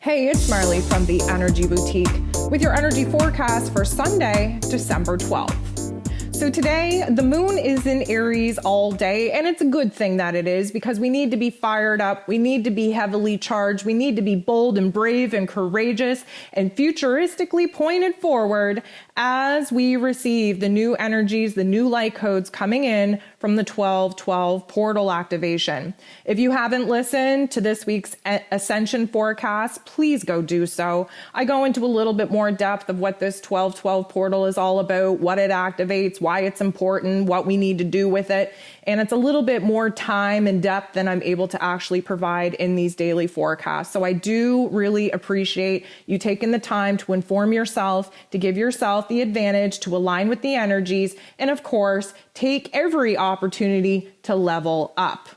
Hey, it's Marley from the Energy Boutique with your energy forecast for Sunday, December 12th. So today, the moon is in Aries all day, and it's a good thing that it is because we need to be fired up, we need to be heavily charged, we need to be bold and brave and courageous and futuristically pointed forward as we receive the new energies, the new light codes coming in from the 12/12 portal activation. If you haven't listened to this week's ascension forecast, please go do so. I go into a little bit more depth of what this 12/12 portal is all about, what it activates, why it's important, what we need to do with it. And it's a little bit more time and depth than I'm able to actually provide in these daily forecasts. So I do really appreciate you taking the time to inform yourself, to give yourself the advantage to align with the energies, and of course, take every opportunity to level up.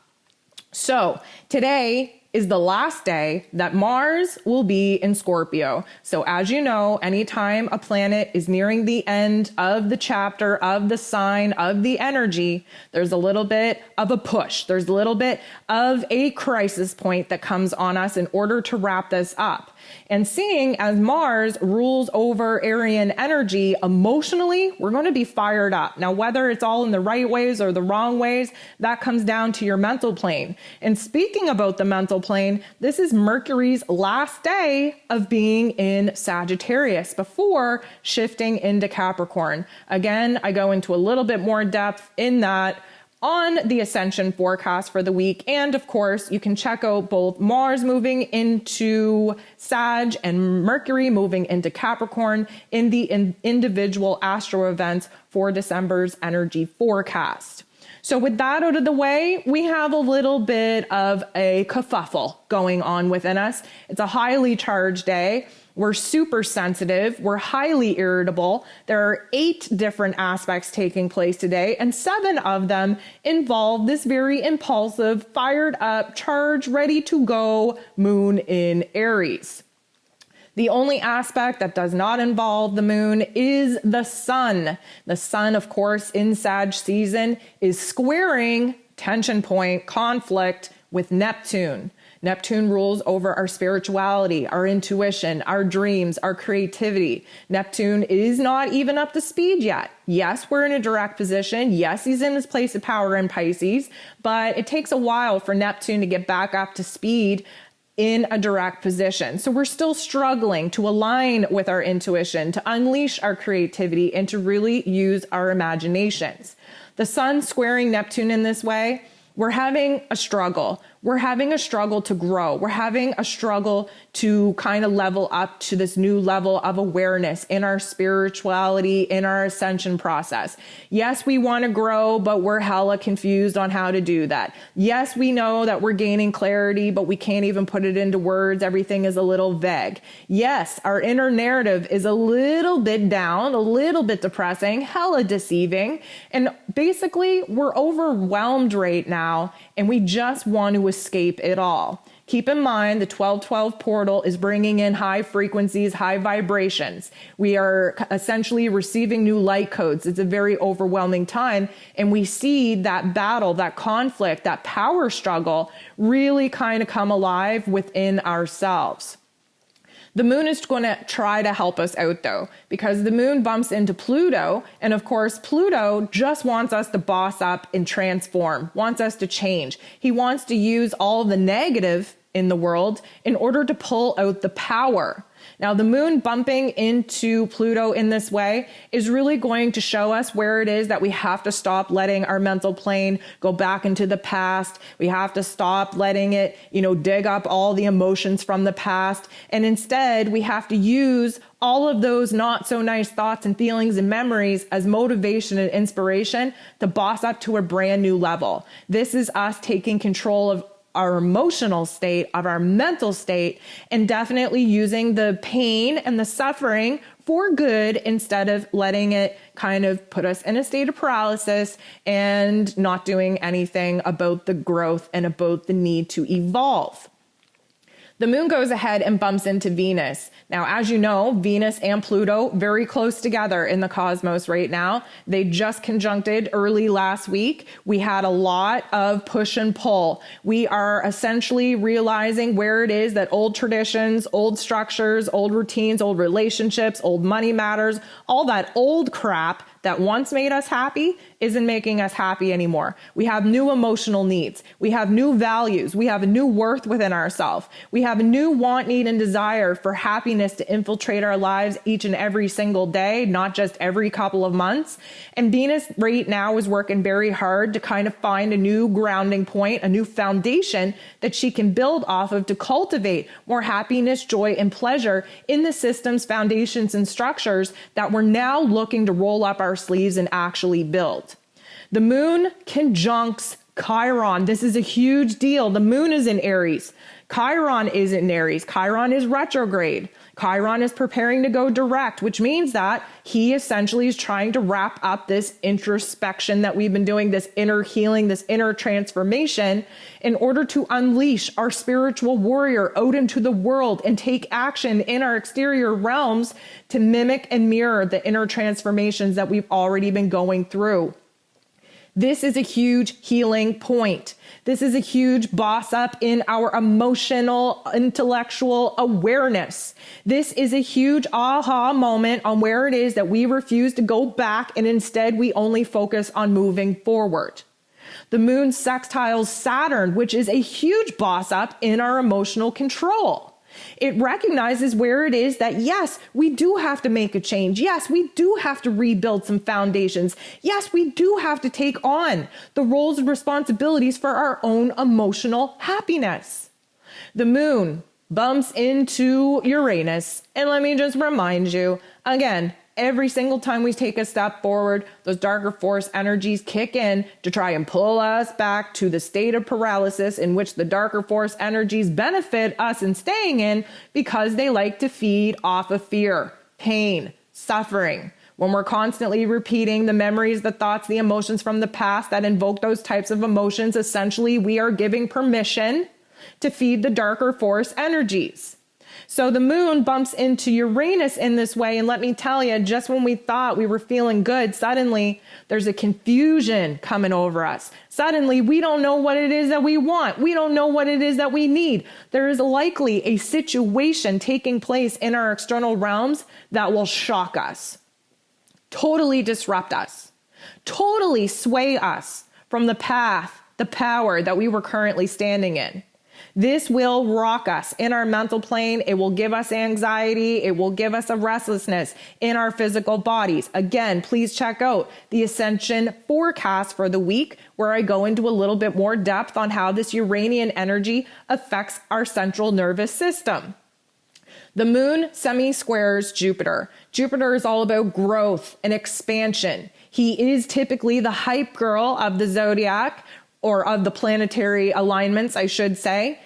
So today is the last day that Mars will be in Scorpio. So as you know, anytime a planet is nearing the end of the chapter, of the sign, of the energy, there's a little bit of a push. There's a little bit of a crisis point that comes on us in order to wrap this up. And seeing as Mars rules over Aryan energy, emotionally, we're going to be fired up. Now, whether it's all in the right ways or the wrong ways, that comes down to your mental plane. And speaking about the mental plane, this is Mercury's last day of being in Sagittarius before shifting into Capricorn. Again, I go into a little bit more depth in that on the ascension forecast for the week. And of course, you can check out both Mars moving into Sag and Mercury moving into Capricorn in the individual astro events for December's energy forecast. So with that out of the way, we have a little bit of a kerfuffle going on within us. It's a highly charged day. We're super sensitive. We're highly irritable. There are 8 different aspects taking place today, and 7 of them involve this very impulsive, fired up, charged, ready to go moon in Aries. The only aspect that does not involve the moon is the sun. The sun, of course, in Sag season is squaring tension point conflict with Neptune. Neptune rules over our spirituality, our intuition, our dreams, our creativity. Neptune is not even up to speed yet. Yes, we're in a direct position. Yes, he's in his place of power in Pisces, but it takes a while for Neptune to get back up to speed in a direct position. So we're still struggling to align with our intuition, to unleash our creativity, and to really use our imaginations. The sun squaring Neptune in this way, we're having a struggle. We're having a struggle to grow. We're having a struggle to kind of level up to this new level of awareness in our spirituality, in our ascension process. Yes, we want to grow, but we're hella confused on how to do that. Yes, we know that we're gaining clarity, but we can't even put it into words. Everything is a little vague. Yes, our inner narrative is a little bit down, a little bit depressing, hella deceiving. And basically, we're overwhelmed right now, and we just want to escape it all. Keep in mind, the 12/12 portal is bringing in high frequencies, high vibrations. We are essentially receiving new light codes. It's a very overwhelming time. And we see that battle, that conflict, that power struggle really kind of come alive within ourselves. The moon is going to try to help us out though, because the moon bumps into Pluto. And of course, Pluto just wants us to boss up and transform, wants us to change. He wants to use all the negative in the world in order to pull out the power. Now, the moon bumping into Pluto in this way is really going to show us where it is that we have to stop letting our mental plane go back into the past. We have to stop letting it, dig up all the emotions from the past. And instead, we have to use all of those not so nice thoughts and feelings and memories as motivation and inspiration to boss up to a brand new level. This is us taking control of our emotional state, of our mental state, and definitely using the pain and the suffering for good instead of letting it kind of put us in a state of paralysis and not doing anything about the growth and about the need to evolve. The moon goes ahead and bumps into Venus. Now, as you know, Venus and Pluto very close together in the cosmos right now. They just conjuncted early last week. We had a lot of push and pull. We are essentially realizing where it is that old traditions, old structures, old routines, old relationships, old money matters, all that old crap that once made us happy isn't making us happy anymore. We have new emotional needs. We have new values. We have a new worth within ourselves. We have a new want, need, and desire for happiness to infiltrate our lives each and every single day, not just every couple of months. And Venus right now is working very hard to kind of find a new grounding point, a new foundation that she can build off of to cultivate more happiness, joy, and pleasure in the systems, foundations, and structures that we're now looking to roll up our sleeves and actually build. The moon conjuncts Chiron. This is a huge deal. The moon is in Aries. Chiron is in Aries. Chiron is retrograde. Chiron is preparing to go direct, which means that he essentially is trying to wrap up this introspection that we've been doing, this inner healing, this inner transformation, in order to unleash our spiritual warrior out into the world and take action in our exterior realms to mimic and mirror the inner transformations that we've already been going through. This is a huge healing point. This is a huge boss up in our emotional, intellectual awareness. This is a huge aha moment on where it is that we refuse to go back and instead we only focus on moving forward. The moon sextiles Saturn, which is a huge boss up in our emotional control. It recognizes where it is that, yes, we do have to make a change. Yes, we do have to rebuild some foundations. Yes, we do have to take on the roles and responsibilities for our own emotional happiness. The moon bumps into Uranus. And let me just remind you, again, every single time we take a step forward, those darker force energies kick in to try and pull us back to the state of paralysis in which the darker force energies benefit us in staying in because they like to feed off of fear, pain, suffering. When we're constantly repeating the memories, the thoughts, the emotions from the past that invoke those types of emotions, essentially we are giving permission to feed the darker force energies. So the moon bumps into Uranus in this way. And let me tell you, just when we thought we were feeling good, suddenly there's a confusion coming over us. Suddenly we don't know what it is that we want. We don't know what it is that we need. There is likely a situation taking place in our external realms that will shock us, totally disrupt us, totally sway us from the path, the power that we were currently standing in. This will rock us in our mental plane. It will give us anxiety. It will give us a restlessness in our physical bodies. Again, please check out the Ascension forecast for the week, where I go into a little bit more depth on how this Uranian energy affects our central nervous system. The moon semi-squares Jupiter. Jupiter is all about growth and expansion. He is typically the hype girl of the zodiac, or of the planetary alignments, I should say.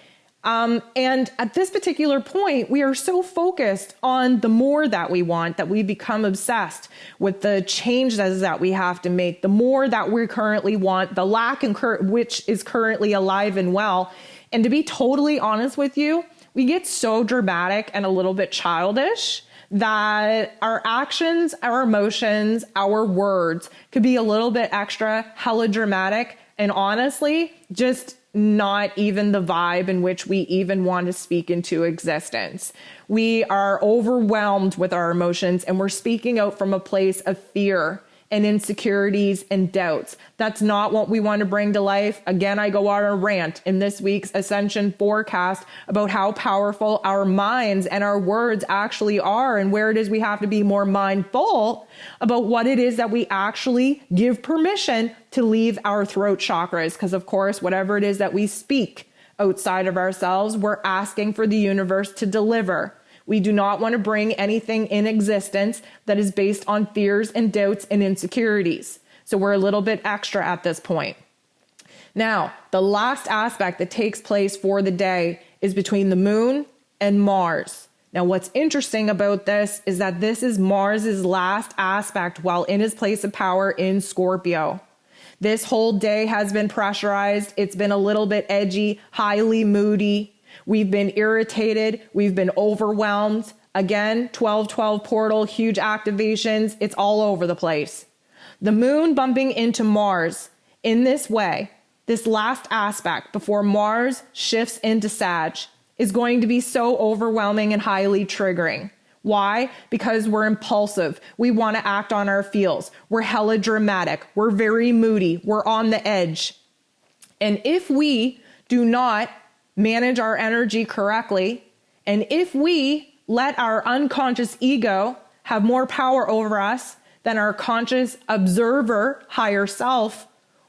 And at this particular point, we are so focused on the more that we want that we become obsessed with the changes that we have to make, the more that we currently want, the lack in which is currently alive and well. And to be totally honest with you, we get so dramatic and a little bit childish that our actions, our emotions, our words could be a little bit extra hella dramatic. And honestly, just not even the vibe in which we even want to speak into existence. We are overwhelmed with our emotions and we're speaking out from a place of fear and insecurities and doubts. That's not what we want to bring to life. Again, I go on a rant in this week's Ascension forecast about how powerful our minds and our words actually are and where it is we have to be more mindful about what it is that we actually give permission to leave our throat chakras. Because of course, whatever it is that we speak outside of ourselves, we're asking for the universe to deliver. We do not want to bring anything in existence that is based on fears and doubts and insecurities. So we're a little bit extra at this point. Now, the last aspect that takes place for the day is between the moon and Mars. Now, what's interesting about this is that this is Mars's last aspect while in his place of power in Scorpio. This whole day has been pressurized. It's been a little bit edgy, highly moody. We've been irritated. We've been overwhelmed. Again, 12-12 portal, huge activations. It's all over the place. The moon bumping into Mars in this way, this last aspect before Mars shifts into Sag, is going to be so overwhelming and highly triggering. Why? Because we're impulsive. We want to act on our feels. We're hella dramatic. We're very moody. We're on the edge. And if we do not manage our energy correctly, and if we let our unconscious ego have more power over us than our conscious observer higher self,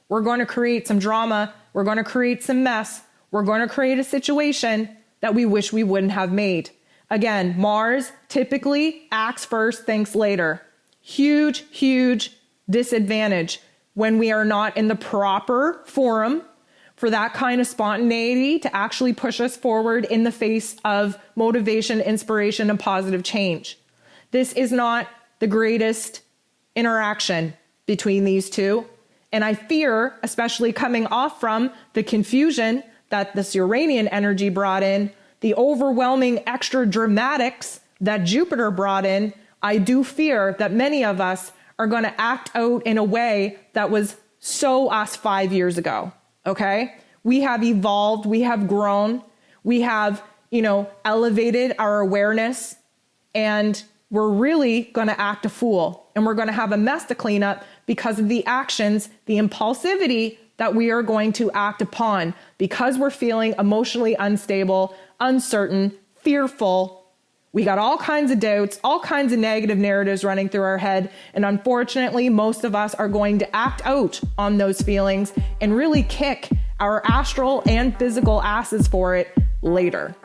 we're going to create some drama. We're going to create some mess. We're going to create a situation that we wish we wouldn't have made. Again, Mars typically acts first, thinks later. Huge, huge disadvantage when we are not in the proper forum for that kind of spontaneity to actually push us forward in the face of motivation, inspiration, and positive change. This is not the greatest interaction between these two. And I fear, especially coming off from the confusion that this Uranian energy brought in, the overwhelming extra dramatics that Jupiter brought in, I do fear that many of us are going to act out in a way that was so us 5 years ago. Okay? We have evolved, we have grown, we have, elevated our awareness, and we're really going to act a fool, and we're going to have a mess to clean up because of the actions, the impulsivity that we are going to act upon because we're feeling emotionally unstable, uncertain, fearful. We got all kinds of doubts, all kinds of negative narratives running through our head. And unfortunately, most of us are going to act out on those feelings and really kick our astral and physical asses for it later.